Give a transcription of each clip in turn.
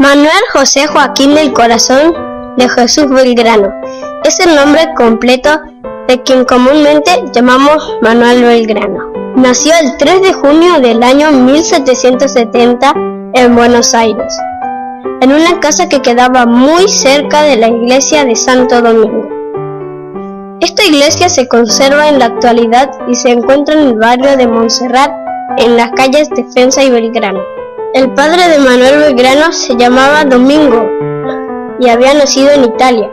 Manuel José Joaquín del Corazón de Jesús Belgrano es el nombre completo de quien comúnmente llamamos Manuel Belgrano. Nació el 3 de junio del año 1770 en Buenos Aires, en una casa que quedaba muy cerca de la iglesia de Santo Domingo. Esta iglesia se conserva en la actualidad y se encuentra en el barrio de Montserrat, en las calles Defensa y Belgrano. El padre de Manuel Belgrano se llamaba Domingo y había nacido en Italia.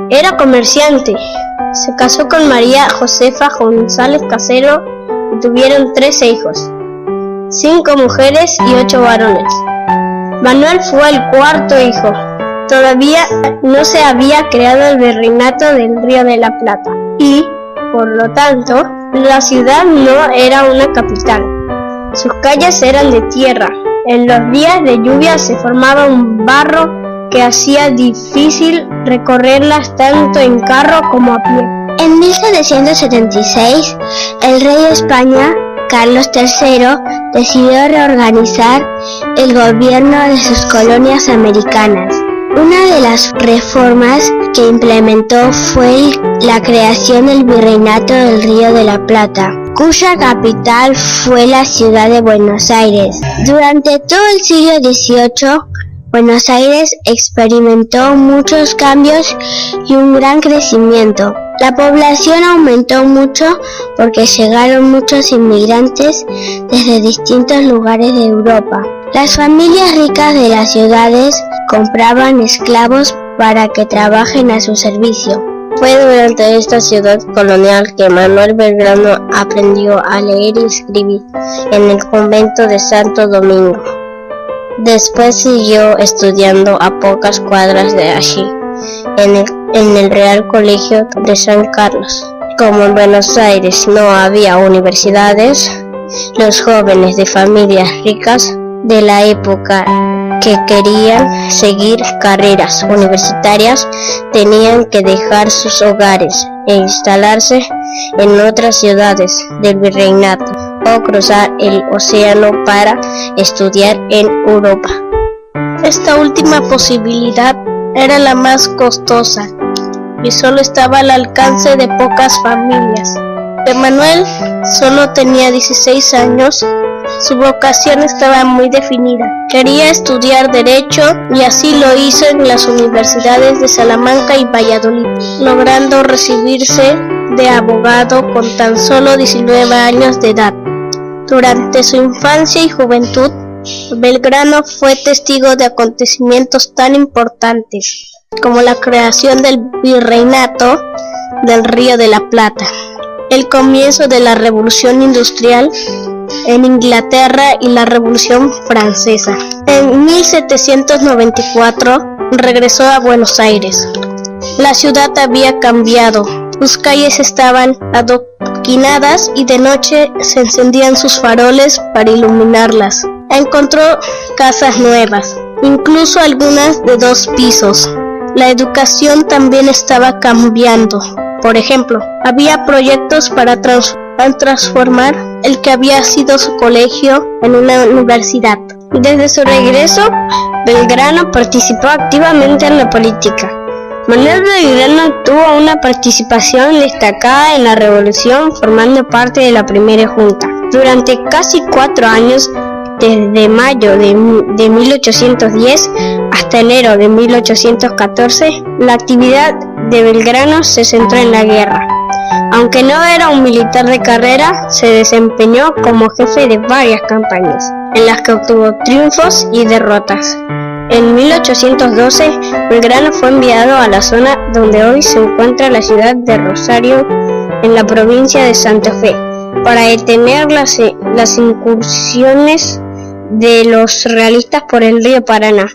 Era comerciante. Se casó con María Josefa González Casero y tuvieron 13 hijos, 5 mujeres y 8 varones. Manuel fue el cuarto hijo. Todavía no se había creado el virreinato del Río de la Plata y, por lo tanto, la ciudad no era una capital. Sus calles eran de tierra. En los días de lluvia se formaba un barro que hacía difícil recorrerlas tanto en carro como a pie. En 1776, el rey de España, Carlos III, decidió reorganizar el gobierno de sus colonias americanas. Una de las reformas que implementó fue la creación del Virreinato del Río de la Plata, cuya capital fue la ciudad de Buenos Aires. Durante todo el siglo XVIII, Buenos Aires experimentó muchos cambios y un gran crecimiento. La población aumentó mucho porque llegaron muchos inmigrantes desde distintos lugares de Europa. Las familias ricas de las ciudades compraban esclavos para que trabajen a su servicio. Fue durante esta ciudad colonial que Manuel Belgrano aprendió a leer y escribir en el convento de Santo Domingo. Después siguió estudiando a pocas cuadras de allí, en el Real Colegio de San Carlos. Como en Buenos Aires no había universidades, los jóvenes de familias ricas de la época que querían seguir carreras universitarias tenían que dejar sus hogares e instalarse en otras ciudades del virreinato o cruzar el océano para estudiar en Europa. Esta última posibilidad era la más costosa y solo estaba al alcance de pocas familias. Manuel solo tenía 16 años. Su vocación estaba muy definida. Quería estudiar Derecho y así lo hizo en las universidades de Salamanca y Valladolid, logrando recibirse de abogado con tan solo 19 años de edad. Durante su infancia y juventud, Belgrano fue testigo de acontecimientos tan importantes como la creación del Virreinato del Río de la Plata, el comienzo de la Revolución Industrial en Inglaterra y la Revolución Francesa. En 1794 regresó a Buenos Aires. La ciudad había cambiado. Sus calles estaban adoquinadas y de noche se encendían sus faroles para iluminarlas. Encontró casas nuevas, incluso algunas de 2 pisos. La educación también estaba cambiando. Por ejemplo, había proyectos para transformar el que había sido su colegio en una universidad. Desde su regreso, Belgrano participó activamente en la política. Manuel Belgrano tuvo una participación destacada en la revolución, formando parte de la primera junta. Durante casi 4 años, desde mayo de 1810 hasta enero de 1814, la actividad de Belgrano se centró en la guerra. Aunque no era un militar de carrera, se desempeñó como jefe de varias campañas, en las que obtuvo triunfos y derrotas. En 1812, Belgrano fue enviado a la zona donde hoy se encuentra la ciudad de Rosario, en la provincia de Santa Fe, para detener las incursiones de los realistas por el río Paraná.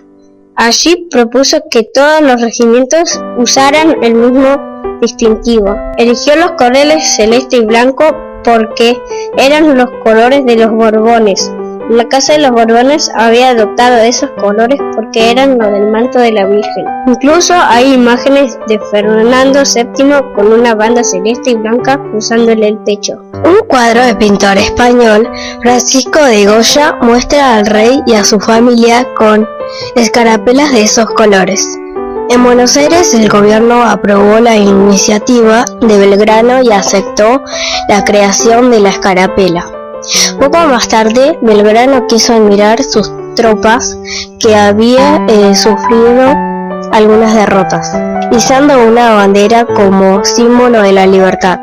Allí propuso que todos los regimientos usaran el mismo distintivo. Eligió los colores celeste y blanco porque eran los colores de los Borbones, La casa de los Borbones había adoptado esos colores porque eran los del manto de la Virgen. Incluso hay imágenes de Fernando VII con una banda celeste y blanca cruzándole el pecho. Un cuadro del pintor español Francisco de Goya muestra al rey y a su familia con escarapelas de esos colores. En Buenos Aires el gobierno aprobó la iniciativa de Belgrano y aceptó la creación de la escarapela. Poco más tarde, Belgrano quiso admirar sus tropas que había sufrido algunas derrotas, izando una bandera como símbolo de la libertad.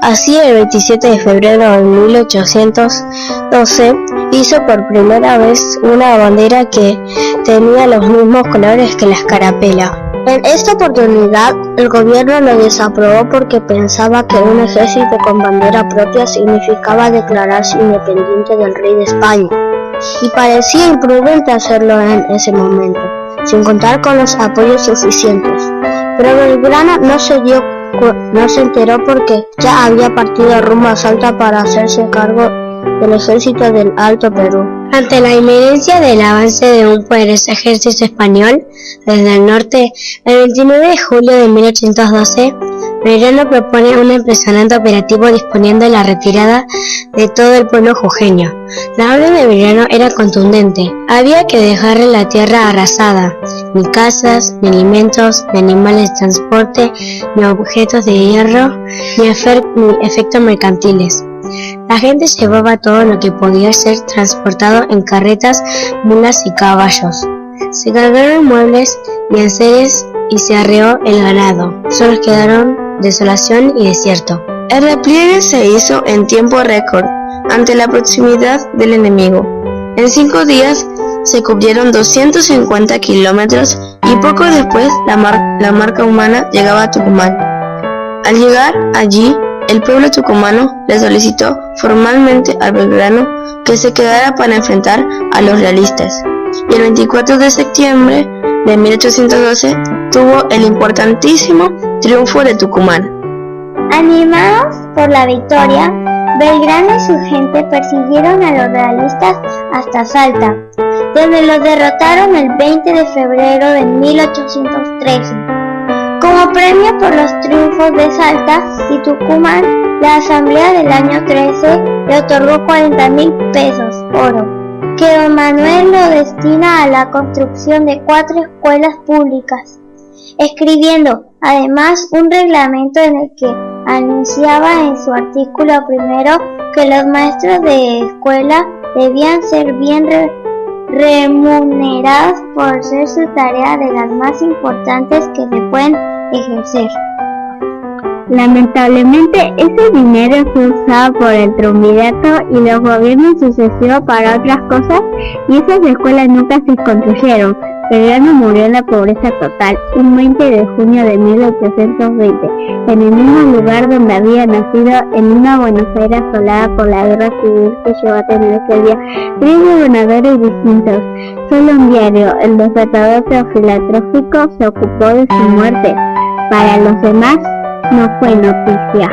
Así, el 27 de febrero de 1812 hizo por primera vez una bandera que tenía los mismos colores que la escarapela. En esta oportunidad, el gobierno lo desaprobó porque pensaba que un ejército con bandera propia significaba declararse independiente del rey de España, y parecía imprudente hacerlo en ese momento, sin contar con los apoyos suficientes. Pero Belgrano no se enteró porque ya había partido rumbo a Salta para hacerse cargo del ejército del Alto Perú. Ante la inminencia del avance de un poderoso ejército español desde el norte, el 29 de julio de 1812, Belgrano propone un impresionante operativo disponiendo la retirada de todo el pueblo jujeño. La orden de Belgrano era contundente: había que dejar la tierra arrasada, ni casas, ni alimentos, ni animales de transporte, ni objetos de hierro, ni efectos mercantiles. La gente llevaba todo lo que podía ser transportado en carretas, mulas y caballos. Se cargaron muebles y enseres y se arreó el ganado. Solo quedaron desolación y desierto. El repliegue se hizo en tiempo récord ante la proximidad del enemigo. En 5 días se cubrieron 250 kilómetros y poco después la marca humana llegaba a Tucumán. Al llegar allí, el pueblo tucumano le solicitó formalmente a Belgrano que se quedara para enfrentar a los realistas, y el 24 de septiembre de 1812 tuvo el importantísimo triunfo de Tucumán. Animados por la victoria, Belgrano y su gente persiguieron a los realistas hasta Salta, donde los derrotaron el 20 de febrero de 1813. Como premio por los triunfos de Salta y Tucumán, la Asamblea del año 13 le otorgó 40,000 pesos, oro, que don Manuel lo destina a la construcción de 4 escuelas públicas, escribiendo además un reglamento en el que anunciaba en su artículo primero que los maestros de escuela debían ser bien remunerados por hacer su tarea de las más importantes que se pueden ejercer. Lamentablemente, ese dinero fue usado por el triunvirato y los gobiernos sucesivos para otras cosas, y esas escuelas nunca se construyeron. Belgrano murió en la pobreza total un 20 de junio de 1820, en el mismo lugar donde había nacido, en una Buenos Aires asolada por la guerra civil que llegó a tener ese día 3 gobernadores distintos. Solo un diario, El Despertador Filantrópico, se ocupó de su muerte. Para los demás, no fue noticia.